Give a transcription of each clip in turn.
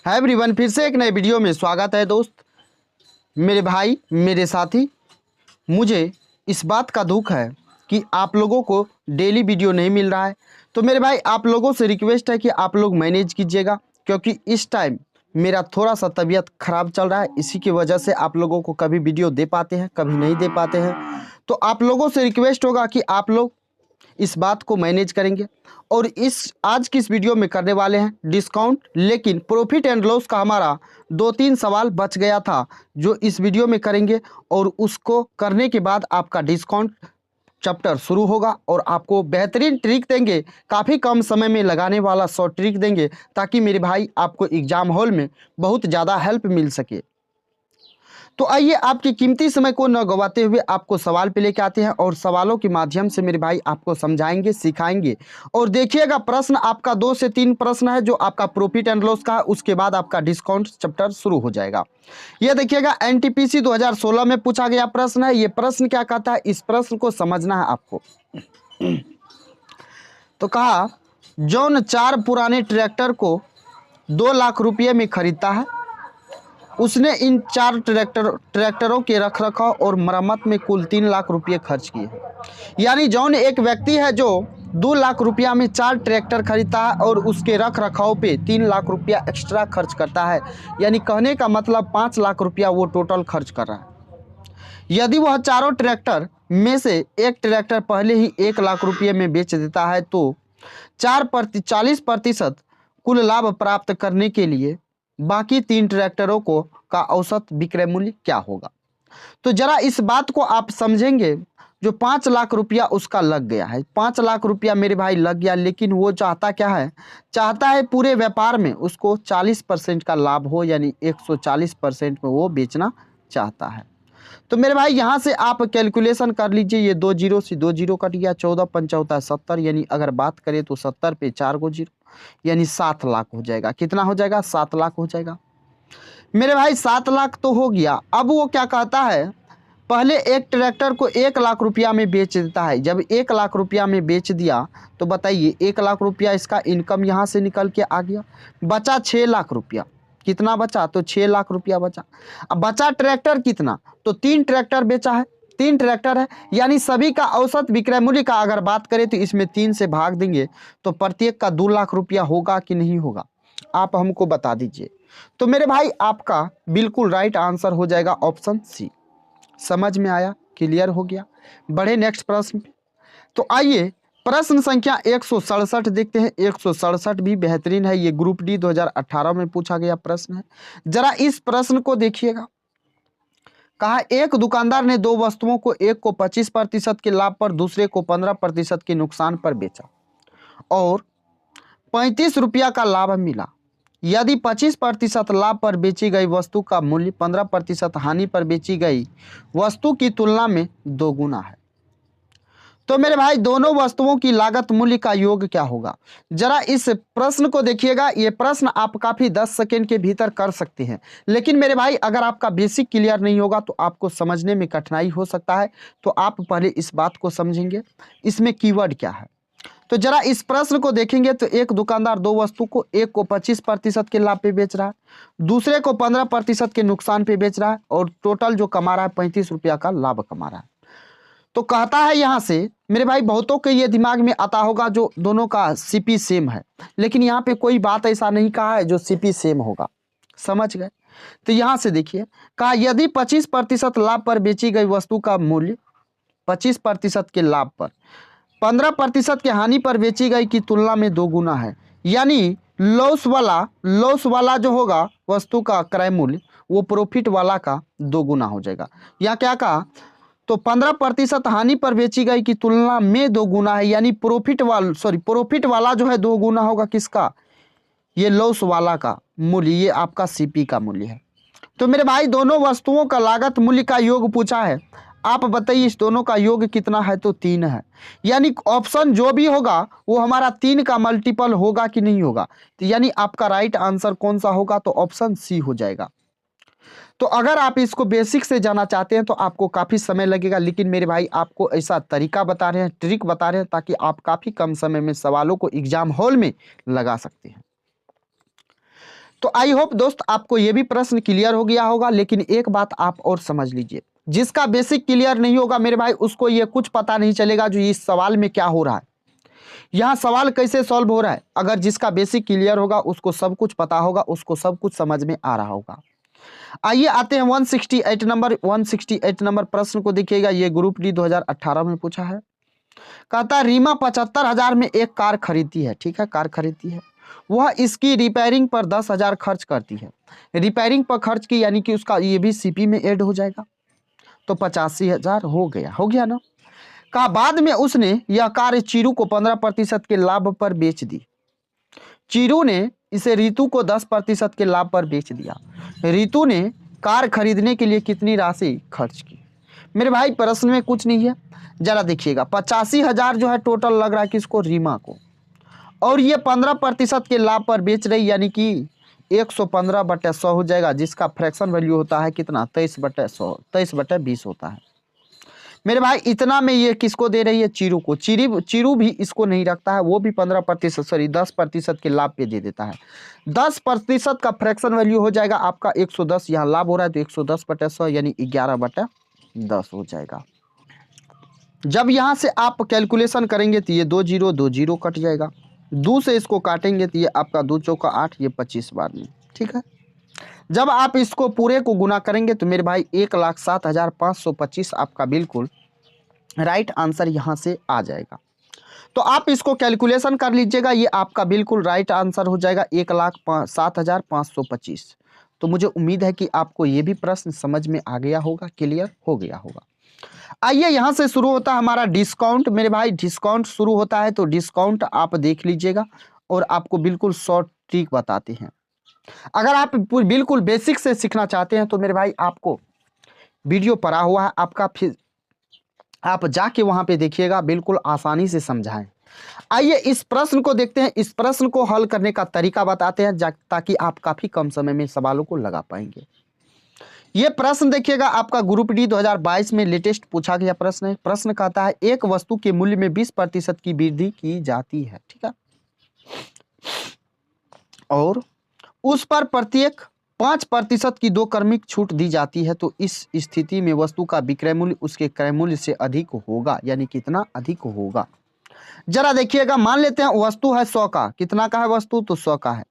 Hi everyone, फिर से एक नए वीडियो में स्वागत है। दोस्त, मेरे भाई, मेरे साथी, मुझे इस बात का दुख है कि आप लोगों को डेली वीडियो नहीं मिल रहा है। तो मेरे भाई, आप लोगों से रिक्वेस्ट है कि आप लोग मैनेज कीजिएगा, क्योंकि इस टाइम मेरा थोड़ा सा तबीयत खराब चल रहा है। इसी की वजह से आप लोगों को कभी वीडियो दे पाते हैं, कभी नहीं दे पाते हैं। तो आप लोगों से रिक्वेस्ट होगा कि आप लोग इस बात को मैनेज करेंगे। और इस आज की इस वीडियो में करने वाले हैं डिस्काउंट, लेकिन प्रॉफिट एंड लॉस का हमारा 2-3 सवाल बच गया था जो इस वीडियो में करेंगे। और उसको करने के बाद आपका डिस्काउंट चैप्टर शुरू होगा और आपको बेहतरीन ट्रिक देंगे, काफ़ी कम समय में लगाने वाला शॉर्ट ट्रिक देंगे, ताकि मेरे भाई आपको एग्जाम हॉल में बहुत ज़्यादा हेल्प मिल सके। तो आइए, आपके कीमती समय को न गवाते हुए आपको सवाल पे लेके आते हैं और सवालों के माध्यम से मेरे भाई आपको समझाएंगे, सिखाएंगे। और देखिएगा, प्रश्न आपका 2 से 3 प्रश्न है जो आपका प्रॉफिट एंड लॉस का, उसके बाद आपका डिस्काउंट चैप्टर शुरू हो जाएगा। ये देखिएगा, एनटीपीसी 2016 में पूछा गया प्रश्न है। ये प्रश्न क्या कहता है, इस प्रश्न को समझना है आपको। तो कहा, जॉन 4 पुराने ट्रैक्टर को 2 लाख रुपये में खरीदता है। उसने इन 4 ट्रैक्टरों के रखरखाव और मरम्मत में कुल 3 लाख रुपये खर्च किए हैं। यानी जॉन एक व्यक्ति है जो 2 लाख रुपया में 4 ट्रैक्टर खरीदता है और उसके रखरखाव पे 3 लाख रुपया एक्स्ट्रा खर्च करता है। यानी कहने का मतलब 5 लाख रुपया वो टोटल खर्च कर रहा है। यदि वह चारों ट्रैक्टर में से एक ट्रैक्टर पहले ही 1 लाख रुपये में बेच देता है तो 40% कुल लाभ प्राप्त करने के लिए बाकी 3 ट्रैक्टरों को का औसत विक्रय मूल्य क्या होगा। तो जरा इस बात को आप समझेंगे। जो 5 लाख रुपया उसका लग गया है, 5 लाख रुपया मेरे भाई लग गया, लेकिन वो चाहता क्या है, चाहता है पूरे व्यापार में उसको 40% का लाभ हो, यानी 140% में वो बेचना चाहता है। तो मेरे भाई, यहाँ से आप कैलकुलेशन कर लीजिए। ये 2 जीरो से 2 जीरो कट गया, 14 पंचौता 70, यानी अगर बात करें तो 70 पे 4 गो जीरो, यानी 7 लाख हो जाएगा। कितना हो जाएगा? 7 लाख हो जाएगा। मेरे भाई 7 लाख तो हो गया। अब वो क्या कहता है, पहले एक ट्रैक्टर को 1 लाख रुपया में बेच देता है। जब 1 लाख रुपया में बेच दिया तो बताइए, 1 लाख रुपया इसका इनकम यहाँ से निकल के आ गया। बचा 6 लाख रुपया। कितना बचा? तो 6 लाख रुपया बचा। अब बचा ट्रैक्टर कितना? तो 3 ट्रैक्टर बेचा है, 3 ट्रैक्टर है, यानी सभी का औसत विक्रय मूल्य का अगर बात करें तो इसमें 3 से भाग देंगे तो प्रत्येक का 2 लाख रुपया होगा कि नहीं होगा, आप हमको बता दीजिए। तो मेरे भाई, आपका बिल्कुल राइट आंसर हो जाएगा ऑप्शन सी। समझ में आया? क्लियर हो गया? बढ़े नेक्स्ट प्रश्न पे। तो आइए, प्रश्न संख्या 167 देखते हैं। 167 भी बेहतरीन है। ये ग्रुप डी 2018 में पूछा गया प्रश्न है। जरा इस प्रश्न को देखिएगा। कहा, एक दुकानदार ने 2 वस्तुओं को, एक को 25% के लाभ पर, दूसरे को 15% के नुकसान पर बेचा और 35 रुपया का लाभ मिला। यदि 25% लाभ पर बेची गई वस्तु का मूल्य 15% हानि पर बेची गई वस्तु की तुलना में 2 गुना है, तो मेरे भाई दोनों वस्तुओं की लागत मूल्य का योग क्या होगा? जरा इस प्रश्न को देखिएगा। ये प्रश्न आप काफी 10 सेकेंड के भीतर कर सकते हैं, लेकिन मेरे भाई अगर आपका बेसिक क्लियर नहीं होगा तो आपको समझने में कठिनाई हो सकता है। तो आप पहले इस बात को समझेंगे, इसमें कीवर्ड क्या है। तो जरा इस प्रश्न को देखेंगे तो एक दुकानदार 2 वस्तु को, एक को 25% के लाभ पे बेच रहा है, दूसरे को 15% के नुकसान पे बेच रहा है और टोटल जो कमा रहा है 35 रुपया का लाभ कमा रहा है। तो कहता है यहाँ से मेरे भाई, बहुतों के ये दिमाग में आता होगा जो दोनों का सीपी सेम है, लेकिन यहाँ पे कोई बात ऐसा नहीं कहा है जो सीपी सेम होगा। समझ गए? तो यहाँ से देखिए, कहा यदि 25% लाभ पर बेची गई वस्तु का मूल्य 25% के लाभ पर 15% के हानि पर बेची गई की तुलना में 2 गुना है, यानी लॉस वाला जो होगा वस्तु का क्रय मूल्य, वो प्रॉफिट वाला का 2 गुना हो जाएगा। या क्या कहा, तो 15% हानि पर बेची गई की तुलना में 2 गुना है, यानी प्रॉफिट वाला जो है 2 गुना होगा किसका? ये लॉस वाला का मूल्य, ये आपका सीपी का मूल्य है। तो मेरे भाई, दोनों वस्तुओं का लागत मूल्य का योग पूछा है। आप बताइए इस दोनों का योग कितना है? तो 3 है, यानी ऑप्शन जो भी होगा वो हमारा 3 का मल्टीपल होगा कि नहीं होगा। तो यानी आपका राइट आंसर कौन सा होगा? तो ऑप्शन सी हो जाएगा। तो अगर आप इसको बेसिक से जाना चाहते हैं तो आपको काफ़ी समय लगेगा, लेकिन मेरे भाई आपको ऐसा तरीका बता रहे हैं, ट्रिक बता रहे हैं, ताकि आप काफ़ी कम समय में सवालों को एग्जाम हॉल में लगा सकते हैं। तो आई होप दोस्त आपको ये भी प्रश्न क्लियर हो गया होगा। लेकिन एक बात आप और समझ लीजिए, जिसका बेसिक क्लियर नहीं होगा मेरे भाई, उसको ये कुछ पता नहीं चलेगा जो इस सवाल में क्या हो रहा है, यहाँ सवाल कैसे सॉल्व हो रहा है। अगर जिसका बेसिक क्लियर होगा उसको सब कुछ पता होगा, उसको सब कुछ समझ में आ रहा होगा। आइए आते हैं 168 नंबर प्रश्न को देखिएगा। ये ग्रुप डी 2018 में पूछा है। कहता है रीमा 75,000 में एक कार खरीदती है, ठीक है, कार खरीदती है। वह इसकी रिपेयरिंग पर 10,000 खर्च करती है। रिपेयरिंग पर खर्च की यानी कि उसका ये भी सीपी में ऐड हो जाएगा, तो 85,000 हो गया ना। का बाद में उसने यह कार चीरू को 15% के लाभ पर बेच दी। चीरू ने इसे रितु को 10% के लाभ पर बेच दिया। रितु ने कार खरीदने के लिए कितनी राशि खर्च की। मेरे भाई प्रश्न में कुछ नहीं है, जरा देखिएगा। 85,000 जो है टोटल लग रहा है किसको, रीमा को, और ये 15% के लाभ पर बेच रही, यानी कि 115/100 हो जाएगा, जिसका फ्रैक्शन वैल्यू होता है कितना, 23/100, 23/20 होता है। मेरे भाई इतना में ये किसको दे रही है, चीरू को। चीरू भी इसको नहीं रखता है, वो भी 10% के लाभ पे दे देता है। 10% का फ्रैक्शन वैल्यू हो जाएगा आपका 110, यहाँ लाभ हो रहा है तो 110/100 यानी 11/10 हो जाएगा। जब यहाँ से आप कैलकुलेशन करेंगे तो ये 2 जीरो कट जाएगा, 2 से इसको काटेंगे तो ये आपका 2 चौका 8, ये 25 बार में, ठीक है। जब आप इसको पूरे को गुना करेंगे तो मेरे भाई 1,07,525 आपका बिल्कुल राइट आंसर यहाँ से आ जाएगा। तो आप इसको कैलकुलेशन कर लीजिएगा, ये आपका बिल्कुल राइट आंसर हो जाएगा 1,07,525। तो मुझे उम्मीद है कि आपको ये भी प्रश्न समझ में आ गया होगा, क्लियर हो गया होगा। आइए यहाँ से शुरू होता है हमारा डिस्काउंट। मेरे भाई डिस्काउंट शुरू होता है तो डिस्काउंट आप देख लीजिएगा और आपको बिल्कुल शॉर्ट ट्रिक बताते हैं। अगर आप बिल्कुल बेसिक से सीखना चाहते हैं तो मेरे भाई आपको वीडियो पड़ा हुआ है आपका, फिर आप जाके वहां पे देखिएगा, बिल्कुल आसानी से समझाएं। आइए इस प्रश्न को देखते हैं। इस प्रश्न को हल करने का तरीका बताते हैं ताकि आप काफी कम समय में सवालों को लगा पाएंगे। ये प्रश्न देखिएगा आपका ग्रुप डी 2022 में लेटेस्ट पूछा गया प्रश्न है। प्रश्न कहता है एक वस्तु के मूल्य में 20% की वृद्धि की जाती है, ठीक है, और उस पर प्रत्येक 5% की 2 क्रमिक छूट दी जाती है, तो इस स्थिति में वस्तु का विक्रय मूल्य उसके क्रय मूल्य से अधिक होगा, यानी कितना अधिक होगा। जरा देखिएगा, मान लेते हैं वस्तु है 100 का, कितना का है वस्तु, तो 100 का है।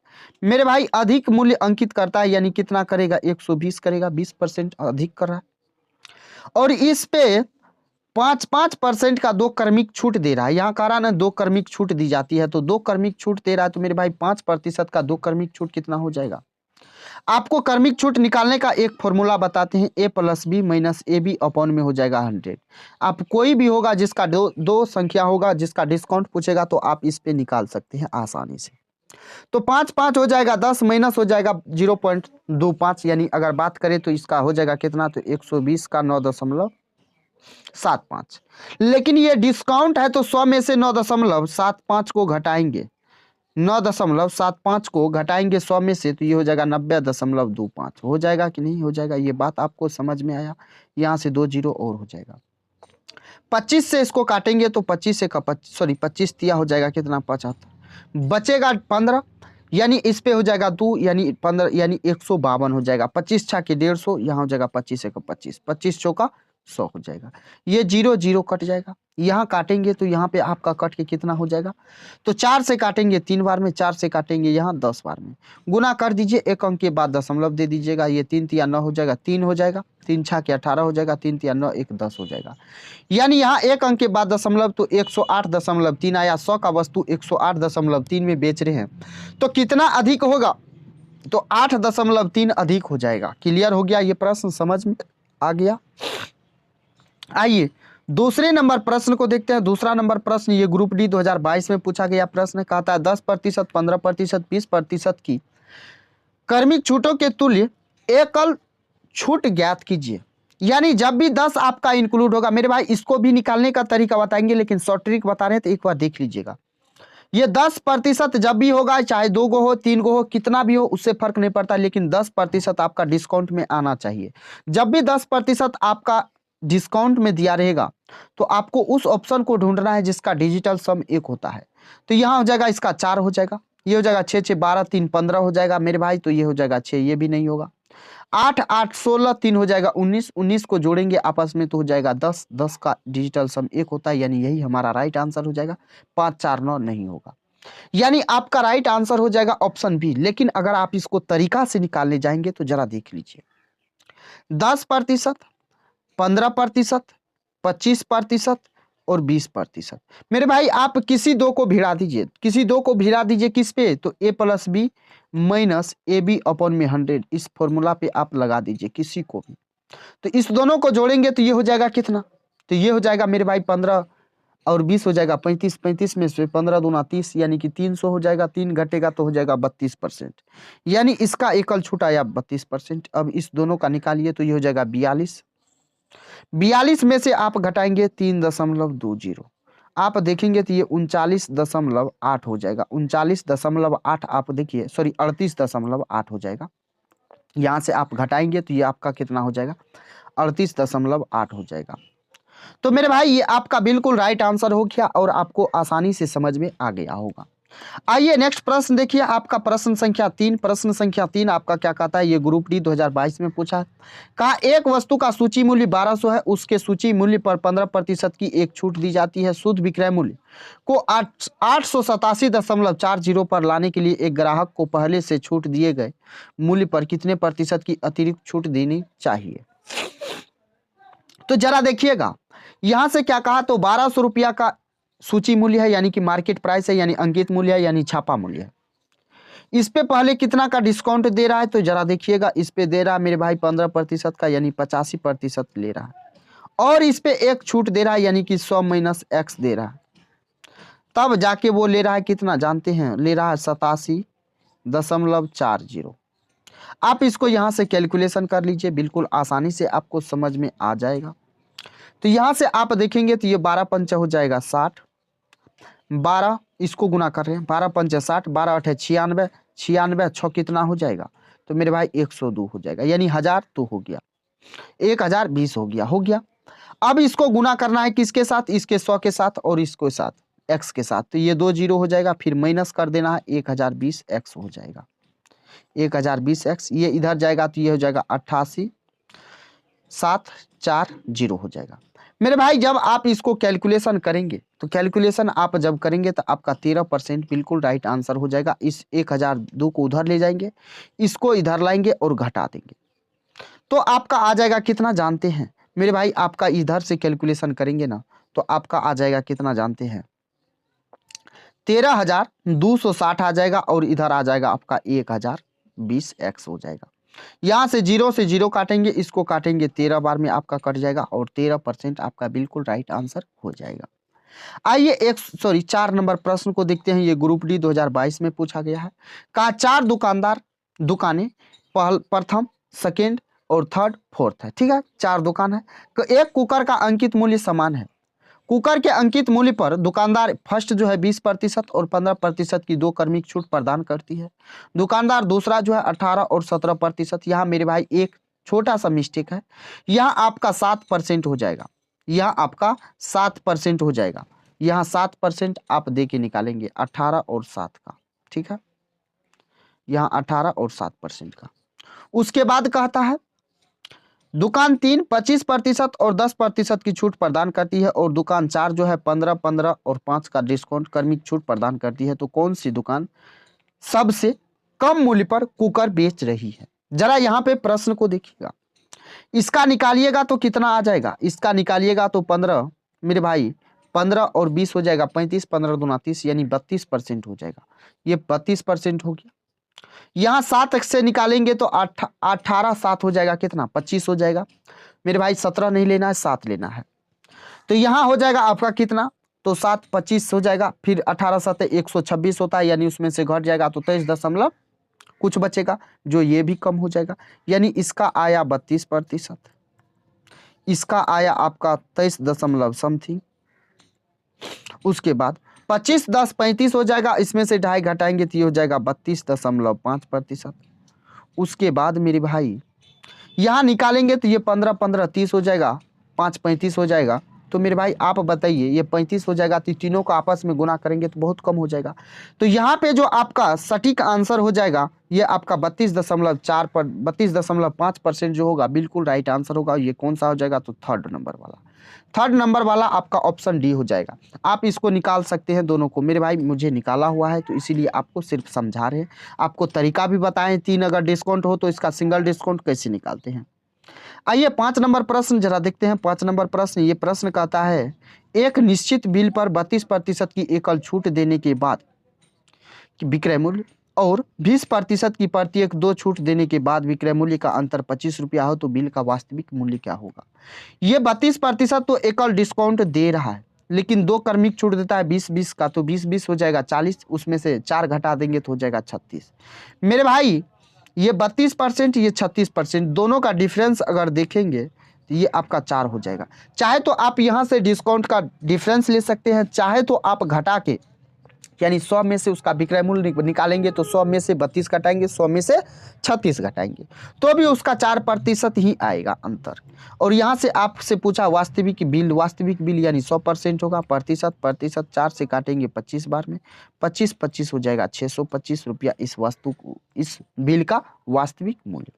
मेरे भाई अधिक मूल्य अंकित करता है, यानी कितना करेगा, 120 करेगा, 20% अधिक कर रहा है। और इस पे 5% का 2 क्रमिक छूट दे रहा है। यहाँ कह रहा ना 2 क्रमिक छूट दी जाती है, तो 2 क्रमिक छूट दे रहा है, तो मेरे भाई 5% का 2 क्रमिक छूट कितना हो जाएगा। आपको क्रमिक छूट निकालने का एक फॉर्मूला बताते हैं, a + b - ab अपॉन में हो जाएगा 100। आप कोई भी होगा जिसका दो संख्या होगा, जिसका डिस्काउंट पूछेगा तो आप इस पे निकाल सकते हैं आसानी से। तो 5 हो जाएगा, 10 माइनस हो जाएगा 0.25, यानी अगर बात करें तो इसका हो जाएगा कितना, तो 120 का 9.75। लेकिन ये डिस्काउंट है तो 100 में से 9.75 को घटाएंगे, 9.75 को घटाएंगे 100 में से, तो ये हो जाएगा 90.25। हो जाएगा कि नहीं हो जाएगा, ये बात आपको समझ में आया। यहाँ से 2 जीरो और हो जाएगा। 25 से इसको काटेंगे तो 25 तिया हो जाएगा कितना, 75, बचेगा 15, यानी इस पे हो जाएगा 2, यानी 15, यानी 152 हो जाएगा। 25 छा के 150, यहाँ हो जाएगा 25 एक 25, 25 चौका 100 हो जाएगा। ये 0 कट जाएगा। यहाँ काटेंगे तो यहाँ पे आपका कट के कितना हो जाएगा, तो 4 से काटेंगे 3 बार में, 4 से काटेंगे यहाँ 10 बार में। गुना कर दीजिए, एक अंक के बाद दशमलव दे दीजिएगा। ये 3 तिया 9 हो जाएगा, 3 हो जाएगा, 3 छा के 18 हो जाएगा, 3 तिया 9, 1 10 हो जाएगा। यानी यहाँ एक अंक के बाद दशमलव, तो 108.3 आया। 100 का वस्तु 108.3 में बेच रहे हैं, तो कितना अधिक होगा, तो 8.3 अधिक हो जाएगा। क्लियर हो गया, ये प्रश्न समझ में आ गया। आइए दूसरे नंबर प्रश्न को देखते हैं। दूसरा नंबर प्रश्न ये ग्रुप डी 2022 में पूछा गया प्रश्न कहता है 10%, 15%, 20% की क्रमिक छूटों के तुल्य एकल छूट ज्ञात कीजिए। यानी जब भी 10 आपका इंक्लूड होगा, मेरे भाई इसको भी निकालने का तरीका बताएंगे, लेकिन शॉर्ट ट्रिक बता रहे हैं तो एक बार देख लीजिएगा। ये 10% जब भी होगा, चाहे 2 गो हो 3 गो हो, कितना भी हो उससे फर्क नहीं पड़ता, लेकिन 10% आपका डिस्काउंट में आना चाहिए। जब भी 10% आपका डिस्काउंट में दिया रहेगा तो आपको उस ऑप्शन को ढूंढना है जिसका डिजिटल सम 1 होता है। तो यहाँ हो जाएगा इसका 4 हो जाएगा, ये हो जाएगा 6 6 12 3 15 हो जाएगा मेरे भाई, तो ये हो जाएगा 6, ये भी नहीं होगा। 8 8 16 3 हो जाएगा 19, 19 को जोड़ेंगे आपस में तो हो जाएगा 10, 10 का डिजिटल सम 1 होता है, यानी यही हमारा राइट आंसर हो जाएगा। 5 4 9 नहीं होगा, यानी आपका राइट आंसर हो जाएगा ऑप्शन बी। लेकिन अगर आप इसको तरीका से निकालने जाएंगे तो जरा देख लीजिए, 10%, 15%, 25% और 20%। मेरे भाई आप किसी दो को भिड़ा दीजिए, किसी दो को भिड़ा दीजिए किस पे, तो a plus B minus A B upon में 100, इस फॉर्मूला पे आप लगा दीजिए किसी को भी। तो इस दोनों को जोड़ेंगे तो ये हो जाएगा कितना, तो ये हो जाएगा मेरे भाई 15 और 20 हो जाएगा 35, 35 में से 15 दूना 30, यानी कि 300 हो जाएगा, 3 घटेगा तो हो जाएगा 32%, यानी इसका एकल छूट आया 32%। अब इस दोनों का निकालिए तो ये हो जाएगा 42, 42 में से आप घटाएंगे 3.20, आप देखेंगे तो ये 39.8 हो जाएगा, 39.8 आप देखिए, सॉरी 38.8 हो जाएगा। यहाँ से आप घटाएंगे तो ये आपका कितना हो जाएगा, 38.8 हो जाएगा। तो मेरे भाई ये आपका बिल्कुल राइट आंसर हो गया और आपको आसानी से समझ में आ गया होगा। आइए नेक्स्ट प्रश्न देखिए, आपका प्रश्न संख्या 3। प्रश्न संख्या 3 आपका क्या कहता है, ये ग्रुप डी 2022 में पूछा है। कहा एक वस्तु का सूची मूल्य 1200 है, उसके सूची मूल्य पर 15% की एक छूट दी जाती है। शुद्ध विक्रय मूल्य को 887.40 पर लाने के लिए एक ग्राहक को पहले से छूट दिए गए मूल्य पर कितने प्रतिशत की अतिरिक्त छूट देनी चाहिए। तो जरा देखिएगा, यहां से क्या कहा, तो 1200 रुपया का सूची मूल्य है, यानी कि मार्केट प्राइस है, यानी अंकित मूल्य है, यानी छापा मूल्य है। इस पे पहले कितना का डिस्काउंट दे रहा है, तो जरा देखिएगा, इस पे दे रहा है मेरे भाई 15% का, यानी 85% ले रहा है, और इस पे एक छूट दे रहा है, यानी कि 100 माइनस एक्स दे रहा है। तब जाके वो ले रहा है कितना जानते हैं, ले रहा है 87.40। आप इसको यहां से कैलकुलेशन कर लीजिए, बिल्कुल आसानी से आपको समझ में आ जाएगा। तो यहां से आप देखेंगे तो ये 12 पंच हो जाएगा 60, 12 इसको गुना कर रहे हैं, 12 पंच 60, 12 8 96, 96 6 कितना हो जाएगा, तो मेरे भाई 102 हो जाएगा, यानी 1000 तो हो गया, 1020 हो गया, हो गया। अब इसको गुना करना है किसके साथ, इसके 100 के साथ और इसको साथ एक्स के साथ, तो ये 2 जीरो हो जाएगा, फिर माइनस कर देना है, 1020 एक्स हो जाएगा, 1020 एक्स, ये इधर जाएगा तो ये हो जाएगा 88,740 हो जाएगा। मेरे भाई जब आप इसको कैलकुलेशन करेंगे तो कैलकुलेशन आप जब करेंगे तो आपका 13% बिल्कुल राइट आंसर हो जाएगा। इस 1002 को उधर ले जाएंगे, इसको इधर लाएंगे और घटा देंगे, तो आपका आ जाएगा कितना जानते हैं मेरे भाई, आपका इधर से कैलकुलेशन करेंगे ना तो आपका आ जाएगा कितना जानते हैं, 13,260 आ जाएगा, और इधर आ जाएगा आपका 1020 एक्स हो जाएगा। यहाँ से जीरो काटेंगे, इसको काटेंगे 13 बार में आपका कट जाएगा, और 13% आपका बिल्कुल राइट आंसर हो जाएगा। आइए 4 नंबर प्रश्न को देखते हैं, ये ग्रुप डी 2022 में पूछा गया है। कहा 4 दुकानें प्रथम, सेकेंड और थर्ड, फोर्थ है, ठीक है, 4 दुकान है। तो एक कुकर का अंकित मूल्य समान है। कुकर के अंकित मूल्य पर दुकानदार फर्स्ट जो है 20% और 15% की 2 क्रमिक छूट प्रदान करती है। दुकानदार दूसरा जो है 18 और 17%। यहाँ मेरे भाई एक छोटा सा मिस्टेक है, यहाँ आपका 7% हो जाएगा, यहाँ आपका 7% हो जाएगा, यहाँ 7% आप दे के निकालेंगे 18 और 7 का, ठीक है, यहाँ 18 और 7% का। उसके बाद कहता है दुकान 3 25% और 10% की छूट प्रदान करती है, और दुकान 4 जो है 15, 15 और 5 का डिस्काउंट क्रमिक छूट प्रदान करती है। तो कौन सी दुकान सबसे कम मूल्य पर कुकर बेच रही है। जरा यहाँ पे प्रश्न को देखिएगा, इसका निकालिएगा तो कितना आ जाएगा, इसका निकालिएगा तो 15 मेरे भाई 15 और 20 हो जाएगा 35, 15 दूना 30, यानी 32% हो जाएगा, ये 32% हो गया। यहाँ 7 से निकालेंगे तो 18 7 हो जाएगा, कितना 25 हो जाएगा मेरे भाई, 17 नहीं लेना है 7 लेना है। तो यहाँ हो जाएगा आपका कितना, तो 7 25 हो जाएगा, फिर 18 7 126 होता है, यानी उसमें से घट जाएगा तो 23 दशमलव कुछ बचेगा, जो ये भी कम हो जाएगा, यानी इसका आया 32%, इसका आया आपका 23 दशमलव समथिंग। उसके बाद 25 10 35 हो जाएगा, इसमें से 2.5 घटाएंगे तो ये हो जाएगा 32.5%। उसके बाद मेरे भाई यहाँ निकालेंगे तो ये 15 15 30 हो जाएगा, 5 35 हो जाएगा, तो मेरे भाई आप बताइए, ये 35 हो जाएगा, तो तीनों को आपस में गुना करेंगे तो बहुत कम हो जाएगा। तो यहाँ पे जो आपका सटीक आंसर हो जाएगा ये आपका 32.5% जो होगा बिल्कुल राइट आंसर होगा। ये कौन सा हो जाएगा, तो थर्ड नंबर वाला आपका ऑप्शन डी हो जाएगा। आप इसको निकाल सकते हैं दोनों को। मेरे भाई मुझे निकाला हुआ है तो इसीलिए आपको सिर्फ समझा रहे हैं, आपको तरीका भी बताएं। 3 अगर डिस्काउंट हो तो इसका सिंगल डिस्काउंट कैसे निकालते हैं। आइए 5 नंबर प्रश्न जरा देखते हैं। 5 नंबर प्रश्न, ये प्रश्न कहता है एक निश्चित बिल पर 32% की एकल छूट देने के बाद विक्रय मूल्य और 20% की प्रत्येक 2 छूट देने के बाद विक्रय मूल्य का अंतर 25 रुपया हो तो बिल का वास्तविक मूल्य क्या होगा। ये 32% तो एकल डिस्काउंट दे रहा है, लेकिन 2 क्रमिक छूट देता है 20-20 का, तो 20-20 हो जाएगा 40, उसमें से 4 घटा देंगे तो हो जाएगा 36। मेरे भाई ये 32%, ये 36%, दोनों का डिफरेंस अगर देखेंगे तो ये आपका 4 हो जाएगा। चाहे तो आप यहाँ से डिस्काउंट का डिफरेंस ले सकते हैं, चाहे तो आप घटा के यानी 100 में से उसका विक्रय मूल्य निकालेंगे तो 100 में से 32 घटाएंगे, 100 में से 36 घटाएंगे तो भी उसका 4% ही आएगा अंतर। और यहाँ से आपसे पूछा वास्तविक बिल यानी 100% होगा, प्रतिशत 4 से काटेंगे 25 बार में, 25 हो जाएगा 625 रुपया इस बिल का वास्तविक मूल्य।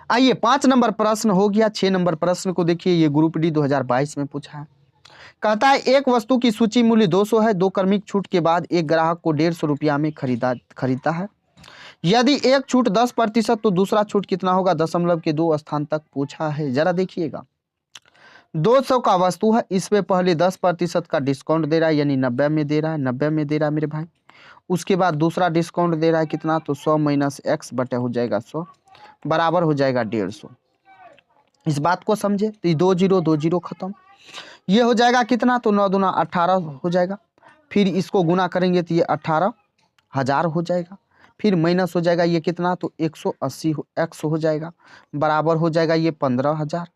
आइए 5 नंबर प्रश्न हो गया। 6 नंबर प्रश्न को देखिए, ये ग्रुप डी 2022 में पूछा है। कहता है एक वस्तु की सूची मूल्य 200 है, 2 क्रमिक छूट के बाद एक ग्राहक को 150 रुपया में खरीदता है। यदि एक छूट 10% तो दूसरा छूट कितना होगा, दशमलव के 2 स्थान तक पूछा है। जरा देखिएगा 200 का वस्तु है, इसमें पहले 10% का डिस्काउंट दे रहा है यानी 90 में दे रहा है, 90 में दे रहा है मेरे भाई। उसके बाद दूसरा डिस्काउंट दे रहा है कितना, तो 100 माइनस x बटे हो जाएगा 100 बराबर हो जाएगा 150। इस बात को समझे तो 2 0 खत्म। ये हो जाएगा कितना, तो 9 दूना 18 हो जाएगा। फिर इसको गुना करेंगे तो ये 18,000 हो जाएगा। फिर माइनस हो जाएगा ये कितना, तो 180 x हो जाएगा बराबर हो जाएगा ये 15,000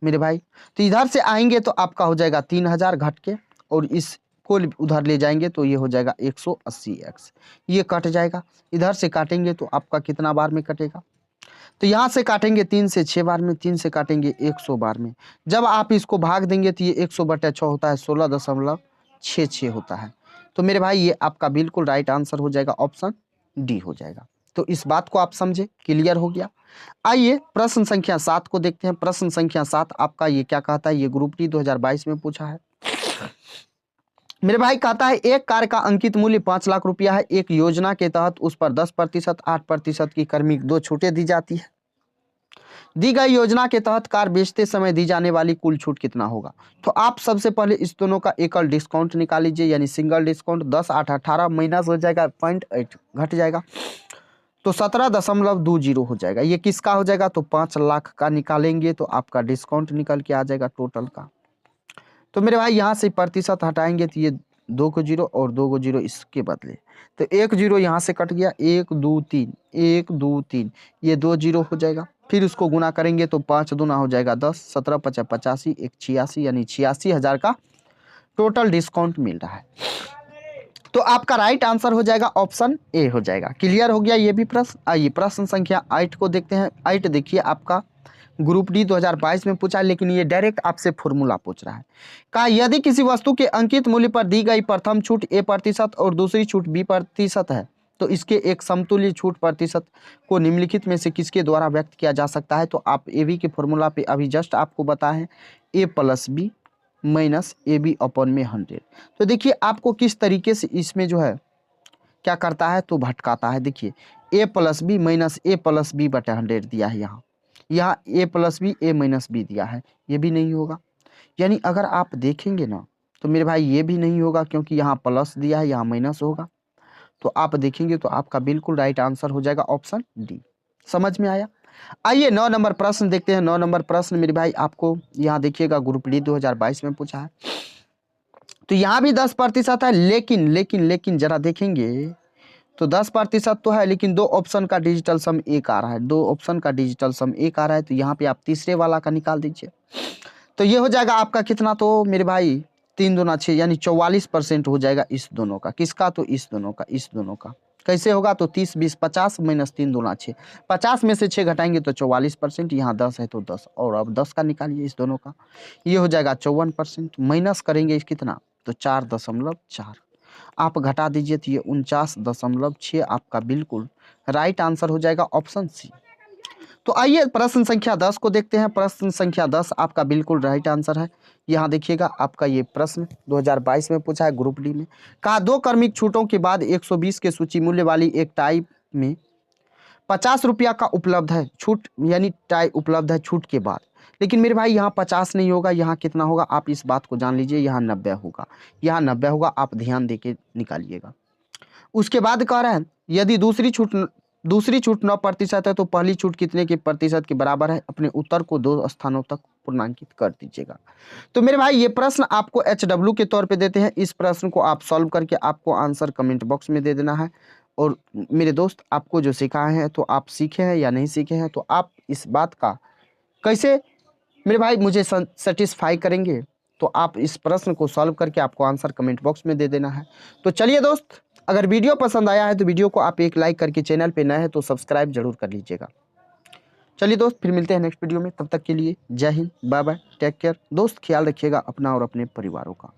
मेरे भाई। तो इधर से आएंगे तो आपका हो जाएगा 3,000 घट के, और इसको उधर ले जाएंगे तो ये हो जाएगा 180x। ये कट जाएगा, इधर से काटेंगे तो आपका कितना बार में कटेगा, तो यहाँ से काटेंगे 3 से 6 बार में, 3 से काटेंगे 100 बार में। जब आप इसको भाग देंगे तो ये 100/6 होता है 16.66 होता है। तो मेरे भाई ये आपका बिल्कुल राइट आंसर हो जाएगा, ऑप्शन डी हो जाएगा। तो इस बात को आप समझे, क्लियर हो गया। आइए प्रश्न संख्या 7 को देखते हैं। प्रश्न संख्या 7 आपका ये क्या कहता है, ये ग्रुप डी 2022 में पूछा है। मेरे भाई कहता है एक कार का अंकित मूल्य 5 लाख रुपया है। एक योजना के तहत उस पर 10%, 8% की क्रमिक 2 छूटें दी जाती है। दी गई योजना के तहत कार बेचते समय दी जाने वाली कुल छूट कितना होगा। तो आप सबसे पहले इस दोनों का एकल डिस्काउंट निकाल लीजिए यानी सिंगल डिस्काउंट। 10 8 18 माइनस हो जाएगा 0.8 घट जाएगा तो 17.20 हो जाएगा। ये किसका हो जाएगा, तो 5 लाख का निकालेंगे तो आपका डिस्काउंट निकल के आ जाएगा टोटल का। तो मेरे भाई यहाँ से प्रतिशत हटाएंगे तो ये 2 को 0 और 2 को 0 इसके बदले, तो 1 0 यहाँ से कट गया, 1 2 3 1 2 3 ये 2 0 हो जाएगा। फिर उसको गुना करेंगे तो 5 दूना हो जाएगा 10, 17 5 85 1 86 यानी 86,000 का टोटल डिस्काउंट मिल रहा है। तो आपका राइट आंसर हो जाएगा ऑप्शन ए हो जाएगा। क्लियर हो गया ये भी प्रश्न। आइए प्रश्न संख्या 8 को देखते हैं। 8 देखिए आपका ग्रुप डी 2022 में पूछा, लेकिन ये डायरेक्ट आपसे फॉर्मूला पूछ रहा है। कहा यदि किसी वस्तु के अंकित मूल्य पर दी गई प्रथम छूट A% और दूसरी छूट B% है तो इसके एक समतुल्य छूट प्रतिशत को निम्नलिखित में से किसके द्वारा व्यक्त किया जा सकता है। तो आप AB के फॉर्मूला पे अभी जस्ट आपको बताएं A+B माइनस AB अपॉन में 100। तो देखिए आपको किस तरीके से इसमें जो है क्या करता है, तो भटकाता है। देखिए A+B माइनस A+B बटे 100 दिया है, यहाँ A+B A-B दिया है, ये भी नहीं होगा। यानी अगर आप देखेंगे ना तो मेरे भाई ये भी नहीं होगा क्योंकि यहाँ प्लस दिया है, यहाँ माइनस होगा। तो आप देखेंगे तो आपका बिल्कुल राइट आंसर हो जाएगा ऑप्शन डी। समझ में आया। आइए 9 नंबर प्रश्न देखते हैं। 9 नंबर प्रश्न मेरे भाई आपको यहाँ देखिएगा ग्रुप डी 2022 में पूछा है। तो यहाँ भी 10% है, लेकिन जरा देखेंगे तो 10% तो है, लेकिन 2 ऑप्शन का डिजिटल सम 1 आ रहा है, 2 ऑप्शन का डिजिटल सम 1 आ रहा है। तो यहाँ पे आप तीसरे वाला का निकाल दीजिए तो ये हो जाएगा आपका कितना, तो मेरे भाई 3 दूना 6 यानी 44% हो जाएगा इस दोनों का। किसका, तो इस दोनों का कैसे होगा? तो 30 20 50 माइनस 3 दूना 6, 50 में से 6 घटाएंगे तो 44%, यहाँ 10 है तो 10, और अब 10 का निकालिए इस दोनों का, ये हो जाएगा 54%, माइनस करेंगे इस कितना? तो 4.4, आप घटा दीजिए तो ये 49.6 आपका बिल्कुल राइट आंसर हो जाएगा, ऑप्शन सी। तो आइए प्रश्न संख्या 10 को देखते हैं। प्रश्न संख्या 10 आपका बिल्कुल राइट आंसर है। यहाँ देखिएगा आपका ये प्रश्न 2022 में पूछा है, ग्रुप डी में। कहा 2 क्रमिक छूटों के बाद 120 के सूची मूल्य वाली एक टाई में 50 रुपया का उपलब्ध है छूट, यानी टाई उपलब्ध है छूट के बाद। लेकिन मेरे भाई यहाँ 50 नहीं होगा, यहाँ कितना होगा? आप इस बात को जान लीजिए, यहाँ 90 होगा, यहाँ 90 होगा, आप ध्यान दे के निकालिएगा। उसके बाद कह रहे हैं यदि दूसरी छूट 9% है तो पहली छूट कितने के प्रतिशत के बराबर है? अपने उत्तर को 2 स्थानों तक पूर्णांकित कर दीजिएगा। तो मेरे भाई ये प्रश्न आपको HW के तौर पे देते हैं। इस प्रश्न को आप सॉल्व करके आपको आंसर कमेंट बॉक्स में दे देना है। और मेरे दोस्त आपको जो सिखाए हैं तो आप सीखे हैं या नहीं सीखे हैं, तो आप इस बात का कैसे मेरे भाई मुझे सेटिस्फाई करेंगे, तो आप इस प्रश्न को सॉल्व करके आपको आंसर कमेंट बॉक्स में दे देना है। तो चलिए दोस्त, अगर वीडियो पसंद आया है तो वीडियो को आप एक लाइक करके, चैनल पे नए हैं तो सब्सक्राइब जरूर कर लीजिएगा। चलिए दोस्त, फिर मिलते हैं नेक्स्ट वीडियो में, तब तक के लिए जय Hind, bye bye, take care. दोस्त ख्याल रखिएगा अपना और अपने परिवारों का।